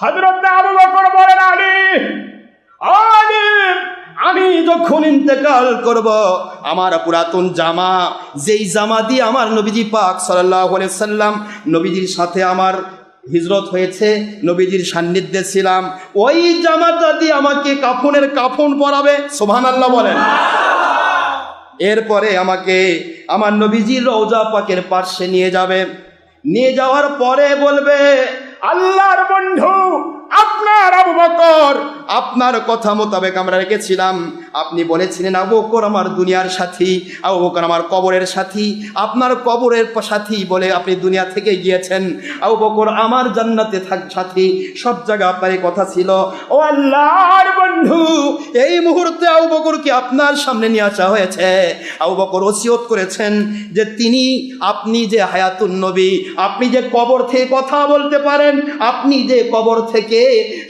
হযরত আবু বকর বলেন, আলী আলী আমি যখন ইন্তেকাল করব, আমার পুরাতন জামা, যেই জামা দিয়ে আমার নবীজি পাক সাল্লাল্লাহু আলাইহি সাল্লাম নবীজির সাথে আমার হিজরত হয়েছে, নবীজির সান্নিধ্যে ছিলাম, ওই জামাটা দিয়ে আমাকে কাফনের কাফন পরাবে। সুবহানাল্লাহ বলেন। এরপরে আমাকে আমার নবীজির রওজা পাকের পাশে নিয়ে যাবে। নিয়ে যাওয়ার পরে বলবে, আল্লাহর বন্ধু আপনার আবু বকর, আপনার কথা মোতাবেক আমরা রেখেছিলাম। আপনি বলেছিলেন আবু বকর আমার দুনিয়ার সাথী, আবু বকর আমার কবরের সাথী, আপনার কবরের সাথী বলে আপনি দুনিয়া থেকে গিয়েছেন। আবু বকর আমার জান্নাতে সাথী, সব জায়গায় আপনার এই কথা ছিল। ও আল্লাহর বন্ধু, এই মুহূর্তে আবু বকরকে আপনার সামনে নিয়ে আসা হয়েছে। আবু বকর ওসিয়ত করেছেন যে আপনি যে হায়াতুন নবী, আপনি যে কবর থেকে কথা বলতে পারেন, আপনি যে কবর থেকে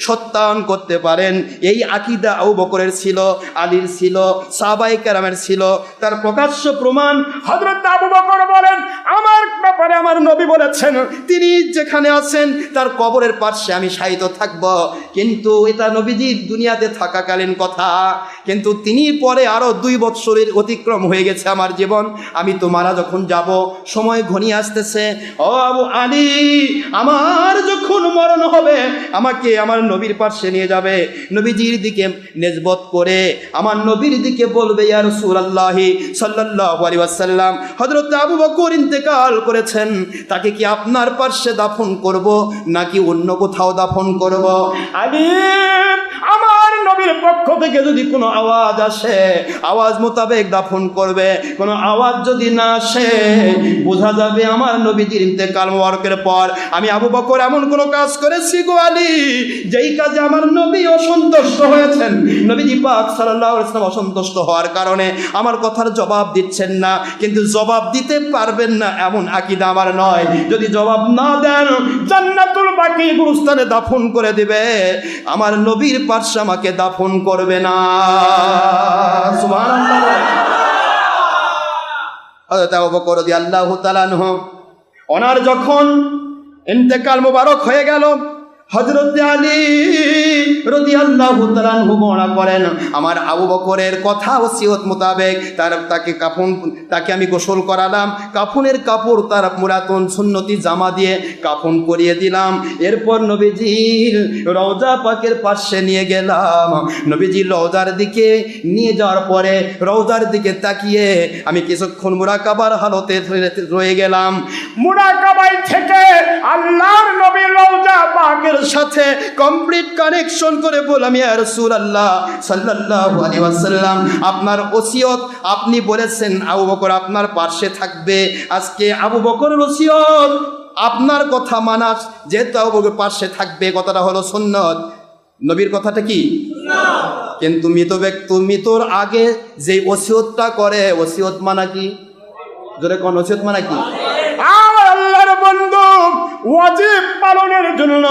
সত্যায়ন করতে পারেন, এই আকীদা আবু বকরের ছিল, আলীর ছিল, সাহাবায়ে কেরামের ছিল। তার প্রকাশ্য প্রমাণ হযরত আবু বকর বলেন, আমার ব্যাপারে আমার নবী বলেছেন তিনি যেখানে আছেন তার কবরের পাশে আমি শায়িত থাকব। কিন্তু এটা নবীজি দুনিয়াতে থাকাকালীন কথা, কিন্তু তিনি পরে আরো 2 বছরের অতিক্রম হয়ে গেছে আমার জীবন, আমি তো মারা যখন যাব, সময় ঘনিয়ে আসতেছে। ও আবু আলী, আমার যখন মরণ হবে আমাকে আমার নবীর পাশে নিয়ে যাবে, নবীজির দিকে নেসবত করে আমার নবীর দিকে বলবে, ইয়া রাসূলুল্লাহ সাল্লাল্লাহু আলাইহি ওয়াসাল্লাম হযরত আবু বকর ইন্তেকাল করেছেন, তাকে কি আপনার পাশে দাফন করব নাকি অন্য কোথাও দাফন করব? আলী, আমার নবীর পক্ষ থেকে যদি কোনো আওয়াজ আসে, আওয়াজ মোতাবেক দাফন করবে। কোনো আওয়াজ যদি না আসে, বোঝা যাবে আমার নবীজির ইন্তেকাল মোবারকের পর আমি আবু বকর এমন কোনো কাজ করেছি গো আলী, যেই কাজে আমার নবী অসন্তুষ্ট হয়েছেন। নবীজি পাক সাল্লাল্লাহু আলাইহি ওয়াসাল্লাম অসন্তুষ্ট হওয়ার কারণে আমার কথার জবাব দিচ্ছেন না, কিন্তু জবাব দিতে পারবেন না এমন আকীদা আমার নয়। যদি জবাব না দেন, জান্নাতুল বাকি গুরুস্থানে দাফন করে দিবে, আমার নবীর পাশে আমাকে দাফন করবে না। সুবহানাল্লাহ। হযরত আবু বকর রাদিয়াল্লাহু তাআলা আনহু ওনার যখন ইন্তেকাল মোবারক হয়ে গেল, হযরত আলী রাদিয়াল্লাহু তাআলা আনহু বর্ণনা করেন, আমার আবু বকরের কথা ওসিয়ত মোতাবেক তাকে আমি গোসল করালাম, কাফনের কাপড় তার পুরাতন সুন্নতি জামা দিয়ে কাফন করিয়ে দিলাম। এরপর নবীজির রওজা পাকের পাশে নিয়ে গেলাম। নবীজির রওজার দিকে নিয়ে যাওয়ার পরে রওজার দিকে তাকিয়ে আমি কিছুক্ষণ মুরাকাবার হালতে রয়ে গেলাম। মুরাকাবাই থেকে আল্লাহর নবীর রওজা পাকের সাথে কমপ্লিট কানেকশন করে বললাম, ইয়া রাসূলুল্লাহ সাল্লাল্লাহু আলাইহি ওয়াসাল্লাম আপনার ওসিয়ত, আপনি বলেছেন আবু বকর আপনার পাশে থাকবে। আজকে আবু বকরের ওসিয়ত আপনার কথা মানা, যেহেতু আবু বকর পাশে থাকবে, কথাটা হলো সুন্নাত। নবীর কথাটা কি সুন্নাত, কিন্তু মৃত ব্যক্তি মৃত্যুর আগে যে ওসিয়তটা করে, ওসিয়ত মানা কি? জোরে কোন ওসিয়ত মানা কি? আল্লাহর বন্ধু, ওয়াজিব পালনের জন্য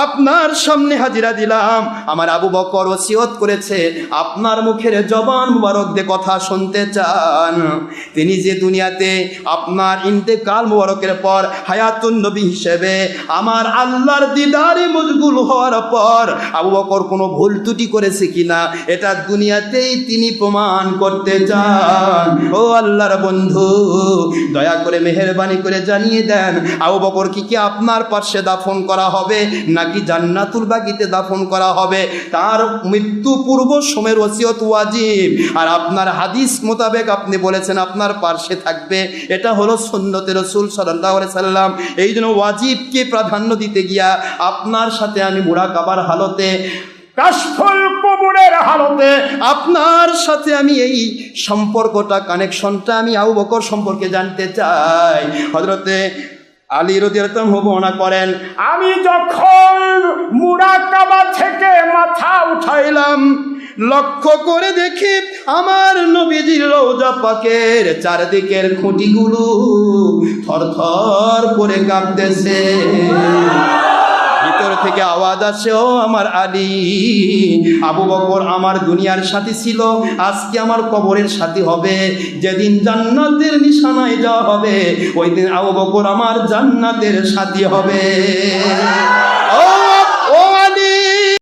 আপনার সামনে হাজিরা দিলাম। আমার আবু বকর ওসিয়ত করেছে, আপনার মুখের জবান মুবারক দিয়ে কথা শুনতে চান। তিনি যে দুনিয়াতে আপনার ইন্তেকাল মুবারকের পর হায়াতুন নবী হিসেবে আমার আল্লাহর দিদারে মশগুল হওয়ার পর আবু বকর কোনো ভুল ত্রুটি করেছে কিনা এটা দুনিয়াতেই তিনি প্রমাণ করতে চান। ও আল্লাহর বন্ধু, দয়া করে মেহেরবানি করে জানিয়ে দেন, আবু বকর কি আপনার পাশে দাফন করা হবে নাকি জান্নাতুল বাকিতে দাফন করা হবে? তার মৃত্যু পূর্ব সময়ের ওসিয়ত ওয়াজিব, আর আপনার হাদিস মোতাবেক আপনি বলেছেন আপনার পাশে থাকবে, এটা হলো সুন্নতে রাসূল সাল্লাল্লাহু আলাইহি সাল্লাম। এই জন্য ওয়াজিবকে প্রাধান্য দিতে গিয়া আপনার সাথে আমি মুরাকাবার হালতে, কাশফুল কবুরের হালতে আপনার সাথে আমি এই সম্পর্কটা, কানেকশনটা আমি আবু বকর সম্পর্কে জানতে চাই। হযরতে আলী রাদিয়াল্লাহু আনহু বর্ণনা করেন, আমি যখন মুরাকাবা থেকে মাথা উঠাইলাম, লক্ষ্য করে দেখি আমার নবীজির রওজা পাকের চারদিকের খুঁটিগুলো থরথর করে কাঁপতেছে। ভিতর থেকে আওয়াজ আসে, ও আমার আলী, আবু বকর আমার দুনিয়ার সাথী ছিল, আজকে আমার কবরের সাথী হবে। যেদিন জান্নাতের নিশানায় যাওয়া হবে, ওই দিন আবু বকর আমার জান্নাতের সাথী হবে। ও